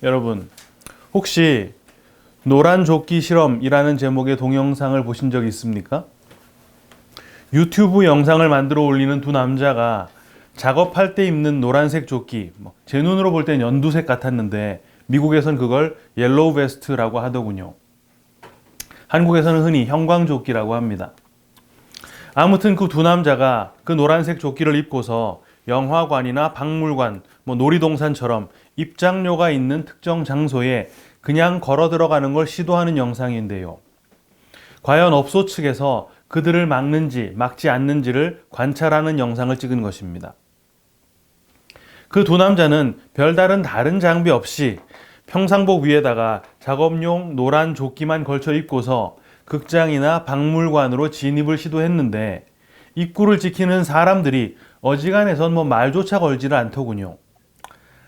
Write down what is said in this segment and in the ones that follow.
여러분, 혹시 노란 조끼 실험이라는 제목의 동영상을 보신 적 있습니까? 유튜브 영상을 만들어 올리는 두 남자가 작업할 때 입는 노란색 조끼, 제 눈으로 볼 땐 연두색 같았는데 미국에선 그걸 옐로우 베스트라고 하더군요. 한국에서는 흔히 형광조끼라고 합니다. 아무튼 그 두 남자가 그 노란색 조끼를 입고서 영화관이나 박물관, 놀이동산처럼 입장료가 있는 특정 장소에 그냥 걸어 들어가는 걸 시도하는 영상인데요. 과연 업소 측에서 그들을 막는지 막지 않는지를 관찰하는 영상을 찍은 것입니다. 그 두 남자는 별다른 다른 장비 없이 평상복 위에다가 작업용 노란 조끼만 걸쳐 입고서 극장이나 박물관으로 진입을 시도했는데 입구를 지키는 사람들이 어지간해선 말조차 걸지를 않더군요.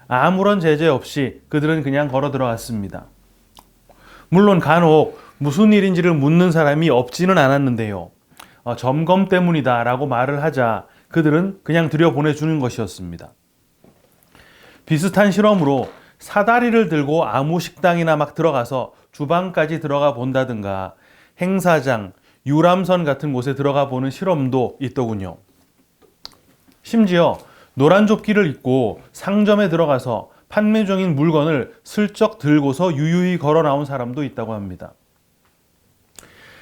아무런 제재 없이 그들은 그냥 걸어 들어갔습니다. 물론 간혹 무슨 일인지를 묻는 사람이 없지는 않았는데요. 점검 때문이다 라고 말을 하자 그들은 그냥 들여보내주는 것이었습니다. 비슷한 실험으로 사다리를 들고 아무 식당이나 막 들어가서 주방까지 들어가 본다든가 행사장, 유람선 같은 곳에 들어가 보는 실험도 있더군요. 심지어 노란 조끼를 입고 상점에 들어가서 판매 중인 물건을 슬쩍 들고서 유유히 걸어 나온 사람도 있다고 합니다.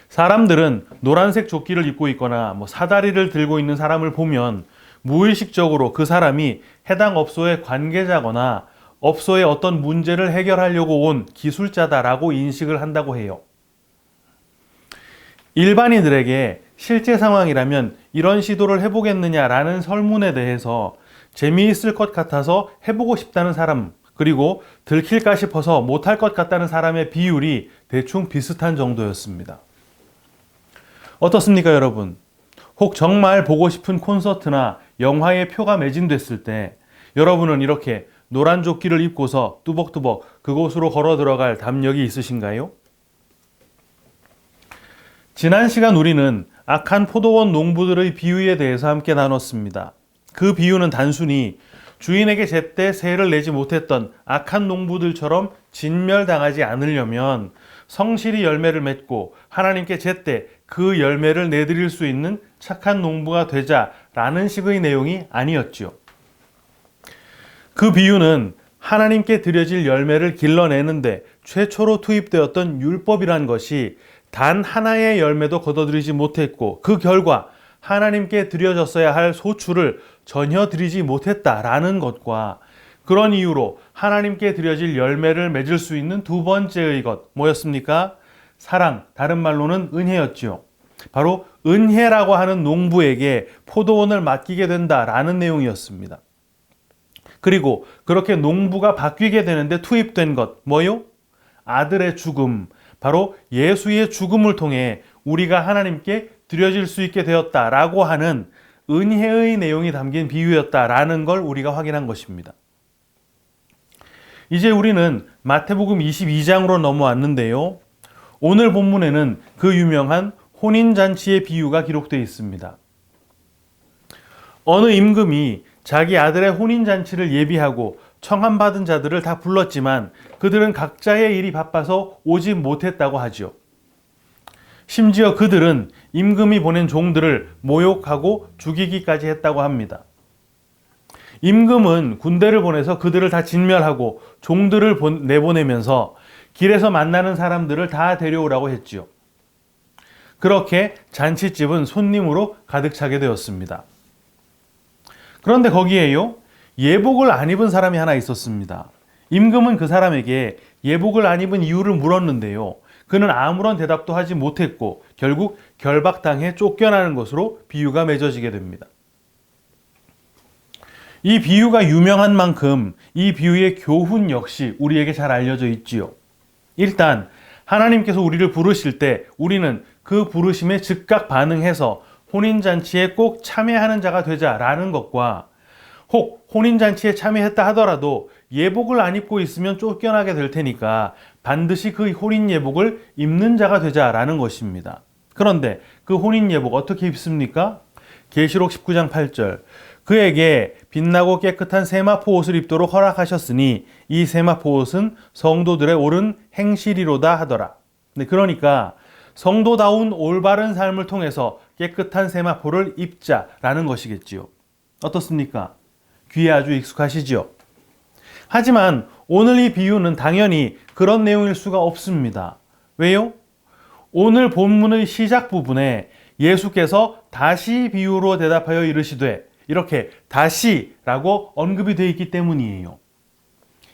사람들은 노란색 조끼를 입고 있거나 사다리를 들고 있는 사람을 보면 무의식적으로 그 사람이 해당 업소의 관계자거나 업소의 어떤 문제를 해결하려고 온 기술자다라고 인식을 한다고 해요. 일반인들에게 실제 상황이라면 이런 시도를 해보겠느냐라는 설문에 대해서 재미있을 것 같아서 해보고 싶다는 사람, 그리고 들킬까 싶어서 못할 것 같다는 사람의 비율이 대충 비슷한 정도였습니다. 어떻습니까, 여러분? 혹 정말 보고 싶은 콘서트나 영화의 표가 매진됐을 때 여러분은 이렇게 노란 조끼를 입고서 뚜벅뚜벅 그곳으로 걸어 들어갈 담력이 있으신가요? 지난 시간 우리는 악한 포도원 농부들의 비유에 대해서 함께 나눴습니다. 그 비유는 단순히 주인에게 제때 세를 내지 못했던 악한 농부들처럼 진멸당하지 않으려면 성실히 열매를 맺고 하나님께 제때 그 열매를 내드릴 수 있는 착한 농부가 되자라는 식의 내용이 아니었죠. 그 비유는 하나님께 드려질 열매를 길러내는데 최초로 투입되었던 율법이란 것이 단 하나의 열매도 거둬들이지 못했고 그 결과 하나님께 드려졌어야 할 소출을 전혀 드리지 못했다라는 것과 그런 이유로 하나님께 드려질 열매를 맺을 수 있는 두 번째의 것 뭐였습니까? 사랑, 다른 말로는 은혜였지요. 바로 은혜라고 하는 농부에게 포도원을 맡기게 된다라는 내용이었습니다. 그리고 그렇게 농부가 바뀌게 되는데 투입된 것 뭐요? 아들의 죽음, 바로 예수의 죽음을 통해 우리가 하나님께 드려질 수 있게 되었다라고 하는 은혜의 내용이 담긴 비유였다라는 걸 우리가 확인한 것입니다. 이제 우리는 마태복음 22장으로 넘어왔는데요. 오늘 본문에는 그 유명한 혼인잔치의 비유가 기록되어 있습니다. 어느 임금이 자기 아들의 혼인잔치를 예비하고 청함받은 자들을 다 불렀지만 그들은 각자의 일이 바빠서 오지 못했다고 하죠. 심지어 그들은 임금이 보낸 종들을 모욕하고 죽이기까지 했다고 합니다. 임금은 군대를 보내서 그들을 다 진멸하고 종들을 내보내면서 길에서 만나는 사람들을 다 데려오라고 했지요. 그렇게 잔치집은 손님으로 가득 차게 되었습니다. 그런데 거기에요, 예복을 안 입은 사람이 하나 있었습니다. 임금은 그 사람에게 예복을 안 입은 이유를 물었는데요. 그는 아무런 대답도 하지 못했고 결국 결박당해 쫓겨나는 것으로 비유가 맺어지게 됩니다. 이 비유가 유명한 만큼 이 비유의 교훈 역시 우리에게 잘 알려져 있지요. 일단 하나님께서 우리를 부르실 때 우리는 그 부르심에 즉각 반응해서 혼인잔치에 꼭 참여하는 자가 되자라는 것과 혹 혼인잔치에 참여했다 하더라도 예복을 안 입고 있으면 쫓겨나게 될 테니까 반드시 그 혼인 예복을 입는 자가 되자라는 것입니다. 그런데 그 혼인 예복 어떻게 입습니까? 계시록 19장 8절 그에게 빛나고 깨끗한 세마포 옷을 입도록 허락하셨으니 이 세마포 옷은 성도들의 옳은 행실이로다 하더라. 네, 그러니까 성도다운 올바른 삶을 통해서 깨끗한 세마포를 입자라는 것이겠지요. 어떻습니까? 귀에 아주 익숙하시지요? 하지만 오늘 이 비유는 당연히 그런 내용일 수가 없습니다. 왜요? 오늘 본문의 시작 부분에 예수께서 다시 비유로 대답하여 이르시되 이렇게 다시라고 언급이 되어 있기 때문이에요.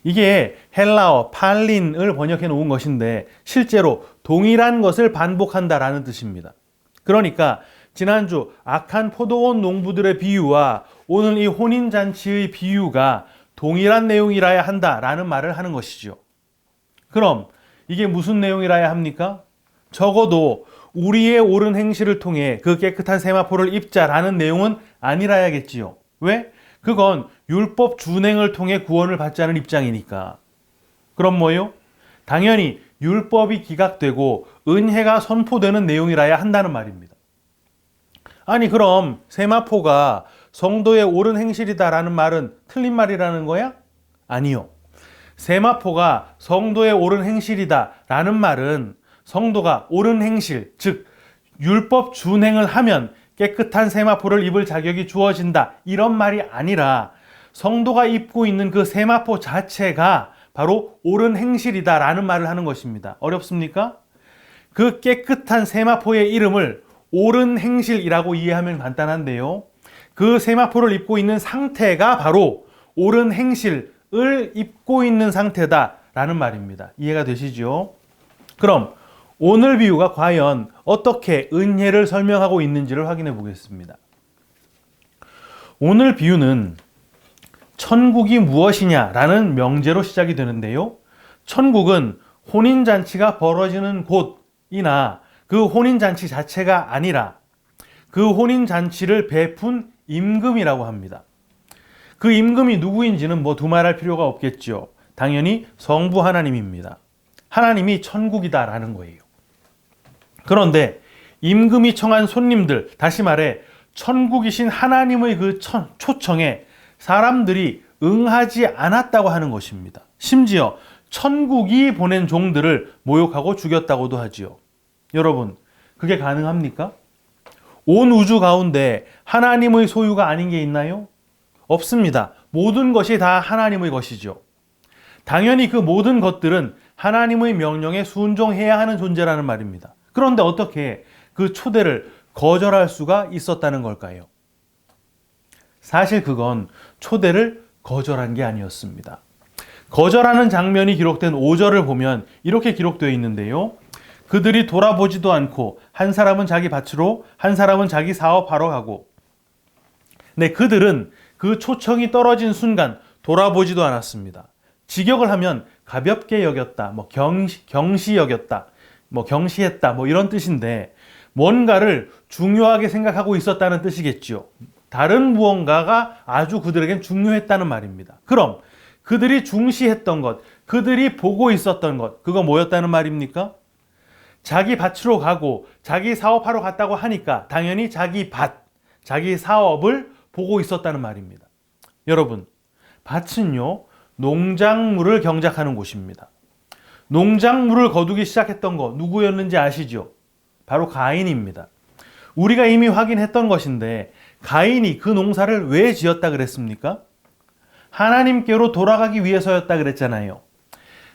이게 헬라어 팔린을 번역해 놓은 것인데 실제로 동일한 것을 반복한다라는 뜻입니다. 그러니까 지난주 악한 포도원 농부들의 비유와 오늘 이 혼인잔치의 비유가 동일한 내용이라야 한다라는 말을 하는 것이죠. 그럼 이게 무슨 내용이라야 합니까? 적어도 우리의 옳은 행실을 통해 그 깨끗한 세마포를 입자라는 내용은 아니라야겠지요. 왜? 그건 율법 준행을 통해 구원을 받자는 입장이니까. 그럼 뭐요? 당연히 율법이 기각되고 은혜가 선포되는 내용이라야 한다는 말입니다. 아니 그럼 세마포가 성도의 옳은 행실이다라는 말은 틀린 말이라는 거야? 아니요. 세마포가 성도의 옳은 행실이다라는 말은 성도가 옳은 행실, 즉 율법 준행을 하면 깨끗한 세마포를 입을 자격이 주어진다 이런 말이 아니라 성도가 입고 있는 그 세마포 자체가 바로 옳은 행실이다라는 말을 하는 것입니다. 어렵습니까? 그 깨끗한 세마포의 이름을 옳은 행실이라고 이해하면 간단한데요. 그 세마포를 입고 있는 상태가 바로 옳은 행실을 입고 있는 상태다라는 말입니다. 이해가 되시죠? 그럼 오늘 비유가 과연 어떻게 은혜를 설명하고 있는지를 확인해 보겠습니다. 오늘 비유는 천국이 무엇이냐라는 명제로 시작이 되는데요. 천국은 혼인잔치가 벌어지는 곳이나 그 혼인잔치 자체가 아니라 그 혼인잔치를 베푼 임금이라고 합니다. 그 임금이 누구인지는 두말할 필요가 없겠죠. 당연히 성부 하나님입니다. 하나님이 천국이다라는 거예요. 그런데 임금이 청한 손님들, 다시 말해 천국이신 하나님의 그 초청에 사람들이 응하지 않았다고 하는 것입니다. 심지어 천국이 보낸 종들을 모욕하고 죽였다고도 하지요. 여러분, 그게 가능합니까? 온 우주 가운데 하나님의 소유가 아닌 게 있나요? 없습니다. 모든 것이 다 하나님의 것이죠. 당연히 그 모든 것들은 하나님의 명령에 순종해야 하는 존재라는 말입니다. 그런데 어떻게 그 초대를 거절할 수가 있었다는 걸까요? 사실 그건 초대를 거절한 게 아니었습니다. 거절하는 장면이 기록된 5절을 보면 이렇게 기록되어 있는데요. 그들이 돌아보지도 않고 한 사람은 자기 밭으로 한 사람은 자기 사업하러 가고 네, 그들은 그 초청이 떨어진 순간 돌아보지도 않았습니다. 직역을 하면 가볍게 여겼다, 경시 여겼다, 경시했다, 이런 뜻인데 뭔가를 중요하게 생각하고 있었다는 뜻이겠죠. 다른 무언가가 아주 그들에겐 중요했다는 말입니다. 그럼 그들이 중시했던 것, 그들이 보고 있었던 것, 그거 뭐였다는 말입니까? 자기 밭으로 가고 자기 사업하러 갔다고 하니까 당연히 자기 밭, 자기 사업을 보고 있었다는 말입니다. 여러분, 밭은요, 농작물을 경작하는 곳입니다. 농작물을 거두기 시작했던 거 누구였는지 아시죠? 바로 가인입니다. 우리가 이미 확인했던 것인데 가인이 그 농사를 왜 지었다 그랬습니까? 하나님께로 돌아가기 위해서였다 그랬잖아요.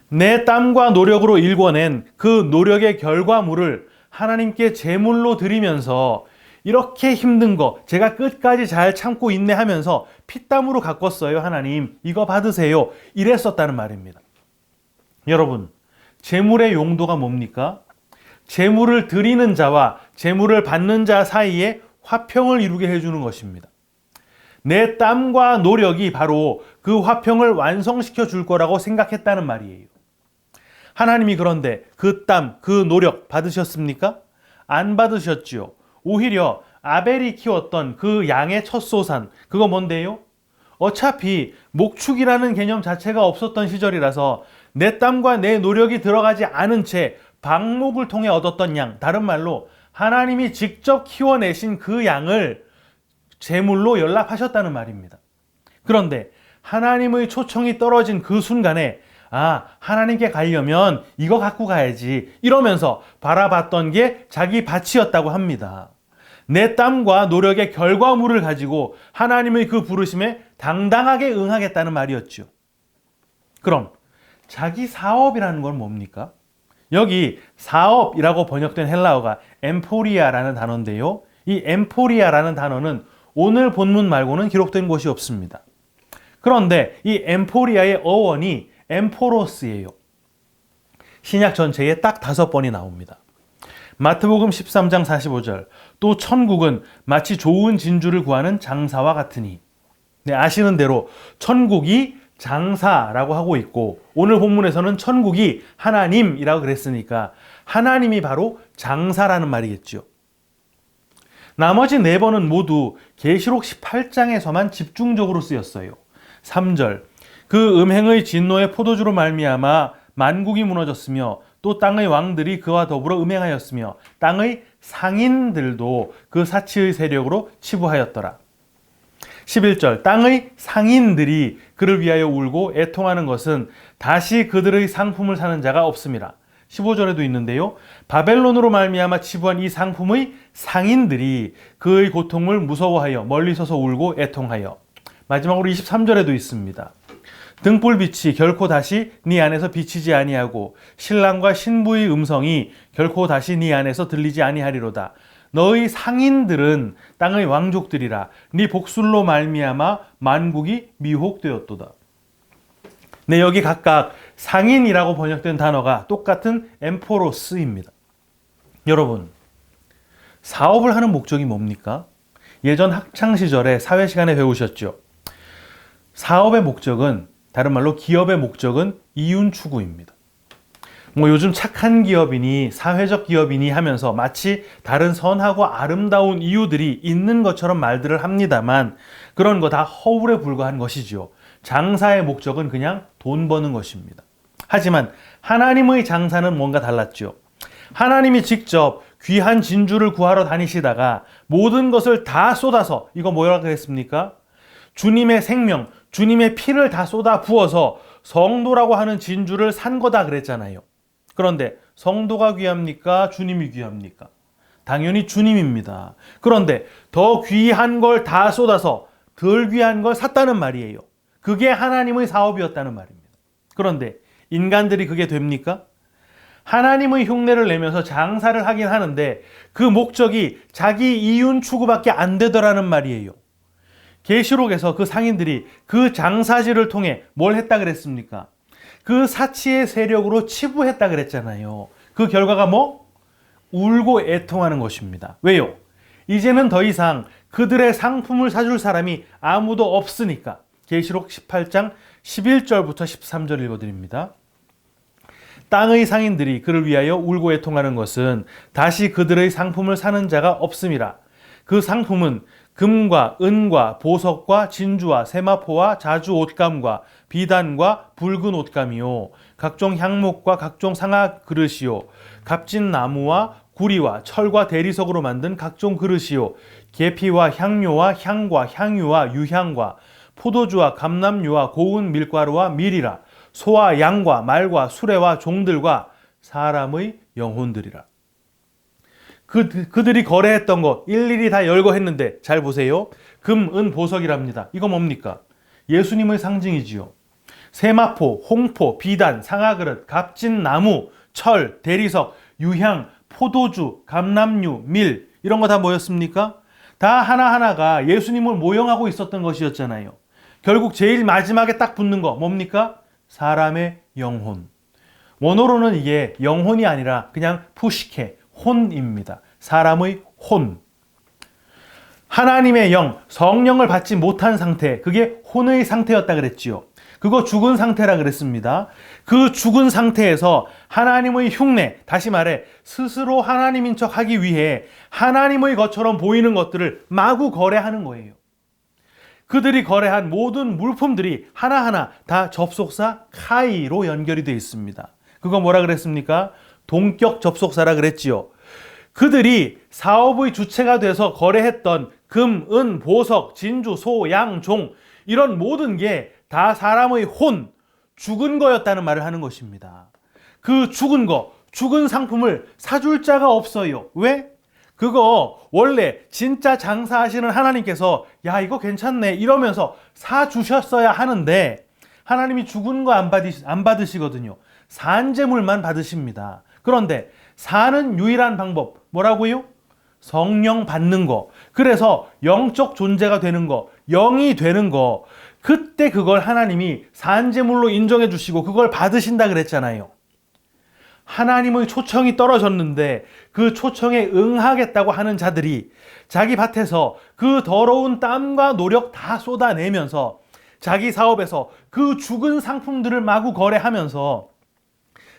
내 땀과 노력으로 일궈낸 그 노력의 결과물을 하나님께 제물로 드리면서 이렇게 힘든 거 제가 끝까지 잘 참고 인내하면서 피땀으로 가꿨어요. 하나님 이거 받으세요. 이랬었다는 말입니다. 여러분, 제물의 용도가 뭡니까? 제물을 드리는 자와 제물을 받는 자 사이에 화평을 이루게 해주는 것입니다. 내 땀과 노력이 바로 그 화평을 완성시켜 줄 거라고 생각했다는 말이에요. 하나님이 그런데 그 땀, 그 노력 받으셨습니까? 안 받으셨지요. 오히려 아벨이 키웠던 그 양의 첫 소산, 그거 뭔데요? 어차피 목축이라는 개념 자체가 없었던 시절이라서 내 땀과 내 노력이 들어가지 않은 채 방목을 통해 얻었던 양, 다른 말로 하나님이 직접 키워내신 그 양을 제물로 연락하셨다는 말입니다. 그런데 하나님의 초청이 떨어진 그 순간에 하나님께 가려면 이거 갖고 가야지 이러면서 바라봤던 게 자기 밭이었다고 합니다. 내 땀과 노력의 결과물을 가지고 하나님의 그 부르심에 당당하게 응하겠다는 말이었죠. 그럼 자기 사업이라는 건 뭡니까? 여기 사업이라고 번역된 헬라어가 엠포리아라는 단어인데요. 이 엠포리아라는 단어는 오늘 본문 말고는 기록된 곳이 없습니다. 그런데 이 엠포리아의 어원이 엠포로스예요. 신약 전체에 딱 5번이 나옵니다. 마태복음 13장 45절, 또 천국은 마치 좋은 진주를 구하는 장사와 같으니. 네, 아시는 대로 천국이 장사라고 하고 있고 오늘 본문에서는 천국이 하나님이라고 그랬으니까 하나님이 바로 장사라는 말이겠죠. 나머지 4번은 모두 계시록 18장에서만 집중적으로 쓰였어요. 3절, 그 음행의 진노의 포도주로 말미암아 만국이 무너졌으며 또 땅의 왕들이 그와 더불어 음행하였으며 땅의 상인들도 그 사치의 세력으로 치부하였더라. 11절, 땅의 상인들이 그를 위하여 울고 애통하는 것은 다시 그들의 상품을 사는 자가 없음이라. 15절에도 있는데요. 바벨론으로 말미암아 치부한 이 상품의 상인들이 그의 고통을 무서워하여 멀리 서서 울고 애통하여. 마지막으로 23절에도 있습니다. 등불빛이 결코 다시 네 안에서 비치지 아니하고 신랑과 신부의 음성이 결코 다시 네 안에서 들리지 아니하리로다. 너의 상인들은 땅의 왕족들이라. 네 복술로 말미암아 만국이 미혹되었도다. 네, 여기 각각 상인이라고 번역된 단어가 똑같은 엠포로스입니다. 여러분, 사업을 하는 목적이 뭡니까? 예전 학창시절에 사회시간에 배우셨죠? 사업의 목적은, 다른 말로 기업의 목적은 이윤 추구입니다. 요즘 착한 기업이니 사회적 기업이니 하면서 마치 다른 선하고 아름다운 이유들이 있는 것처럼 말들을 합니다만 그런 거 다 허울에 불과한 것이지요. 장사의 목적은 그냥 돈 버는 것입니다. 하지만 하나님의 장사는 뭔가 달랐죠. 하나님이 직접 귀한 진주를 구하러 다니시다가 모든 것을 다 쏟아서, 이거 뭐라고 했습니까? 주님의 생명, 주님의 피를 다 쏟아 부어서 성도라고 하는 진주를 산 거다 그랬잖아요. 그런데 성도가 귀합니까? 주님이 귀합니까? 당연히 주님입니다. 그런데 더 귀한 걸 다 쏟아서 덜 귀한 걸 샀다는 말이에요. 그게 하나님의 사업이었다는 말입니다. 그런데 인간들이 그게 됩니까? 하나님의 흉내를 내면서 장사를 하긴 하는데 그 목적이 자기 이윤 추구밖에 안 되더라는 말이에요. 계시록에서 그 상인들이 그 장사지를 통해 뭘 했다 그랬습니까? 그 사치의 세력으로 치부했다 그랬잖아요. 그 결과가 뭐? 울고 애통하는 것입니다. 왜요? 이제는 더 이상 그들의 상품을 사줄 사람이 아무도 없으니까. 계시록 18장 11절부터 13절 읽어드립니다. 땅의 상인들이 그를 위하여 울고 애통하는 것은 다시 그들의 상품을 사는 자가 없음이라. 그 상품은 금과 은과 보석과 진주와 세마포와 자주 옷감과 비단과 붉은 옷감이요 각종 향목과 각종 상아 그릇이요 값진 나무와 구리와 철과 대리석으로 만든 각종 그릇이요 계피와 향료와 향과 향유와 유향과 포도주와 감람유와 고운 밀가루와 밀이라. 소와 양과 말과 수레와 종들과 사람의 영혼들이라. 그들이 거래했던 거 일일이 다 열거했는데 잘 보세요. 금, 은, 보석이랍니다. 이거 뭡니까? 예수님의 상징이지요. 세마포, 홍포, 비단, 상아그릇, 값진 나무, 철, 대리석, 유향, 포도주, 감람유, 밀 이런 거 다 뭐였습니까? 다 하나하나가 예수님을 모형하고 있었던 것이었잖아요. 결국 제일 마지막에 딱 붙는 거 뭡니까? 사람의 영혼. 원어로는 이게 영혼이 아니라 그냥 푸시케, 혼입니다. 사람의 혼. 하나님의 영, 성령을 받지 못한 상태, 그게 혼의 상태였다 그랬지요. 그거 죽은 상태라 그랬습니다. 그 죽은 상태에서 하나님의 흉내, 다시 말해 스스로 하나님인 척 하기 위해 하나님의 것처럼 보이는 것들을 마구 거래하는 거예요. 그들이 거래한 모든 물품들이 하나하나 다 접속사 카이로 연결이 되어 있습니다. 그거 뭐라 그랬습니까? 동격 접속사라 그랬지요. 그들이 사업의 주체가 돼서 거래했던 금, 은, 보석, 진주, 소, 양, 종 이런 모든 게 다 사람의 혼, 죽은 거였다는 말을 하는 것입니다. 그 죽은 거, 죽은 상품을 사줄 자가 없어요. 왜? 그거 원래 진짜 장사하시는 하나님께서 야 이거 괜찮네 이러면서 사주셨어야 하는데 하나님이 죽은 거 안 받으시거든요. 산재물만 받으십니다. 그런데 사는 유일한 방법 뭐라고요? 성령 받는 거. 그래서 영적 존재가 되는 거, 영이 되는 거. 그때 그걸 하나님이 산재물로 인정해 주시고 그걸 받으신다 그랬잖아요. 하나님의 초청이 떨어졌는데 그 초청에 응하겠다고 하는 자들이 자기 밭에서 그 더러운 땀과 노력 다 쏟아내면서 자기 사업에서 그 죽은 상품들을 마구 거래하면서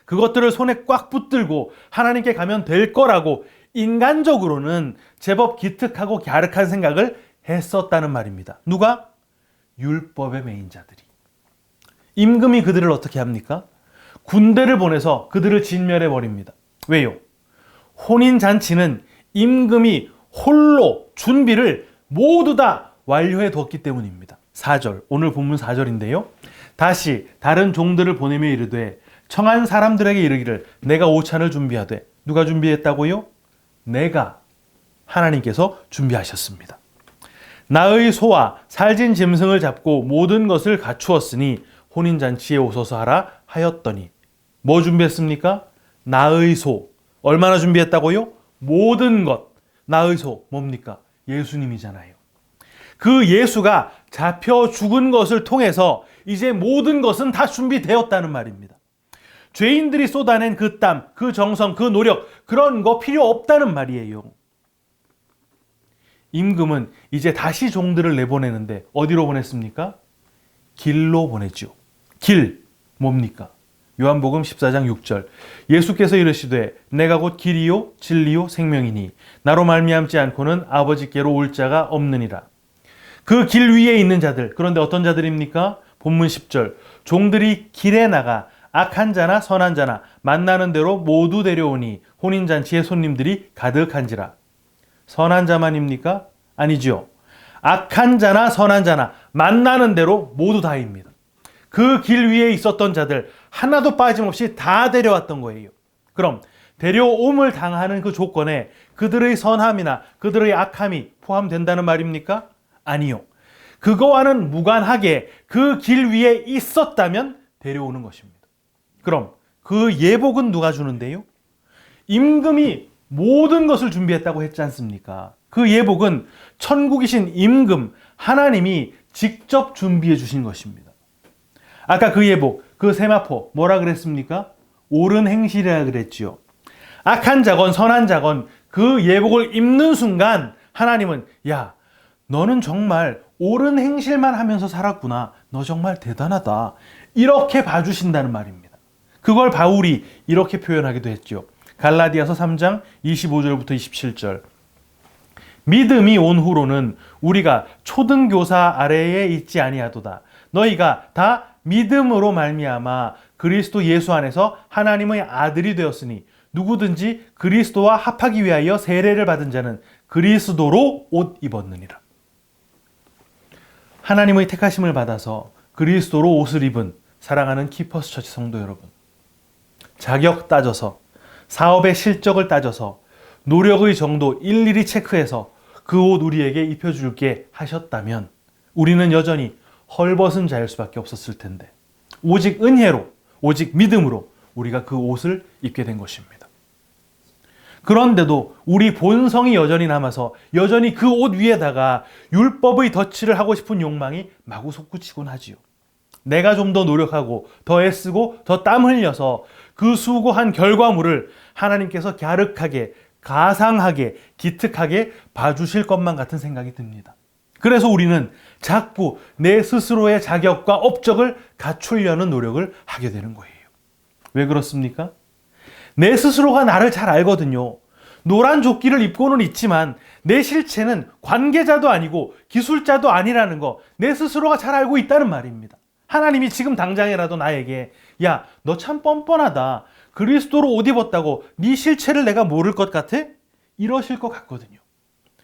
그것들을 손에 꽉 붙들고 하나님께 가면 될 거라고 인간적으로는 제법 기특하고 갸륵한 생각을 했었다는 말입니다. 누가? 율법의 매인자들이. 임금이 그들을 어떻게 합니까? 군대를 보내서 그들을 진멸해 버립니다. 왜요? 혼인잔치는 임금이 홀로 준비를 모두 다 완료해 두었기 때문입니다. 4절, 오늘 본문 4절인데요. 다시 다른 종들을 보내며 이르되 청한 사람들에게 이르기를 내가 오찬을 준비하되. 누가 준비했다고요? 내가, 하나님께서 준비하셨습니다. 나의 소와 살진 짐승을 잡고 모든 것을 갖추었으니 혼인잔치에 오소서 하라 하였더니. 뭐 준비했습니까? 나의 소. 얼마나 준비했다고요? 모든 것. 나의 소 뭡니까? 예수님이잖아요. 그 예수가 잡혀 죽은 것을 통해서 이제 모든 것은 다 준비되었다는 말입니다. 죄인들이 쏟아낸 그 땀, 그 정성, 그 노력 그런 거 필요 없다는 말이에요. 임금은 이제 다시 종들을 내보내는데 어디로 보냈습니까? 길로 보냈죠. 길 뭡니까? 요한복음 14장 6절 예수께서 이르시되 내가 곧 길이요 진리요 생명이니 나로 말미암지 않고는 아버지께로 올 자가 없느니라. 그 길 위에 있는 자들, 그런데 어떤 자들입니까? 본문 10절 종들이 길에 나가 악한 자나 선한 자나 만나는 대로 모두 데려오니 혼인잔치에 손님들이 가득한지라. 선한 자만입니까? 아니죠. 악한 자나 선한 자나 만나는 대로 모두 다입니다. 그 길 위에 있었던 자들 하나도 빠짐없이 다 데려왔던 거예요. 그럼 데려옴을 당하는 그 조건에 그들의 선함이나 그들의 악함이 포함된다는 말입니까? 아니요. 그거와는 무관하게 그 길 위에 있었다면 데려오는 것입니다. 그럼 그 예복은 누가 주는데요? 임금이 모든 것을 준비했다고 했지 않습니까? 그 예복은 천국이신 임금 하나님이 직접 준비해 주신 것입니다. 아까 그 예복, 그 세마포 뭐라 그랬습니까? 옳은 행실이라 그랬지요. 악한 자건 선한 자건 그 예복을 입는 순간 하나님은 야 너는 정말 옳은 행실만 하면서 살았구나. 너 정말 대단하다. 이렇게 봐주신다는 말입니다. 그걸 바울이 이렇게 표현하기도 했죠. 갈라디아서 3장 25절부터 27절 믿음이 온 후로는 우리가 초등교사 아래에 있지 아니하도다. 너희가 다 믿음으로 말미암아 그리스도 예수 안에서 하나님의 아들이 되었으니 누구든지 그리스도와 합하기 위하여 세례를 받은 자는 그리스도로 옷 입었느니라. 하나님의 택하심을 받아서 그리스도로 옷을 입은 사랑하는 키퍼스 처치 성도 여러분, 자격 따져서 사업의 실적을 따져서 노력의 정도 일일이 체크해서 그 옷 우리에게 입혀줄게 하셨다면 우리는 여전히 헐벗은 자일 수밖에 없었을 텐데 오직 은혜로 오직 믿음으로 우리가 그 옷을 입게 된 것입니다. 그런데도 우리 본성이 여전히 남아서 여전히 그 옷 위에다가 율법의 덧칠을 하고 싶은 욕망이 마구 솟구치곤 하지요. 내가 좀 더 노력하고 더 애쓰고 더 땀 흘려서 그 수고한 결과물을 하나님께서 갸륵하게 가상하게 기특하게 봐주실 것만 같은 생각이 듭니다. 그래서 우리는 자꾸 내 스스로의 자격과 업적을 갖추려는 노력을 하게 되는 거예요. 왜 그렇습니까? 내 스스로가 나를 잘 알거든요. 노란 조끼를 입고는 있지만 내 실체는 관계자도 아니고 기술자도 아니라는 거 내 스스로가 잘 알고 있다는 말입니다. 하나님이 지금 당장이라도 나에게 야, 너 참 뻔뻔하다. 그리스도로 옷 입었다고 네 실체를 내가 모를 것 같아? 이러실 것 같거든요.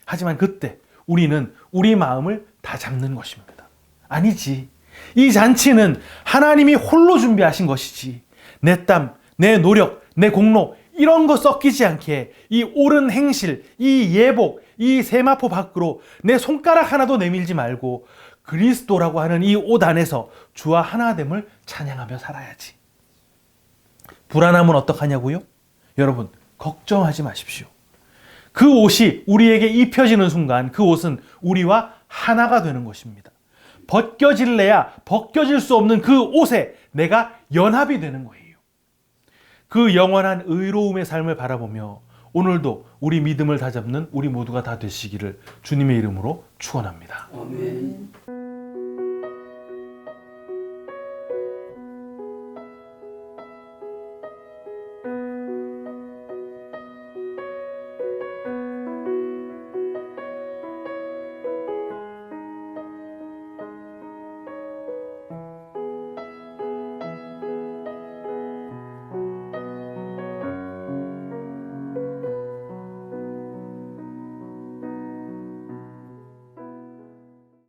하지만 그때 우리는 우리 마음을 다 잡는 것입니다. 아니지. 이 잔치는 하나님이 홀로 준비하신 것이지. 내 땀, 내 노력, 내 공로 이런 거 섞이지 않게 이 옳은 행실, 이 예복, 이 세마포 밖으로 내 손가락 하나도 내밀지 말고 그리스도라고 하는 이 옷 안에서 주와 하나됨을 찬양하며 살아야지. 불안함은 어떡하냐고요? 여러분, 걱정하지 마십시오. 그 옷이 우리에게 입혀지는 순간 그 옷은 우리와 하나가 되는 것입니다. 벗겨질래야 벗겨질 수 없는 그 옷에 내가 연합이 되는 거예요. 그 영원한 의로움의 삶을 바라보며 오늘도 우리 믿음을 다잡는 우리 모두가 다 되시기를 주님의 이름으로 축원합니다. 아멘.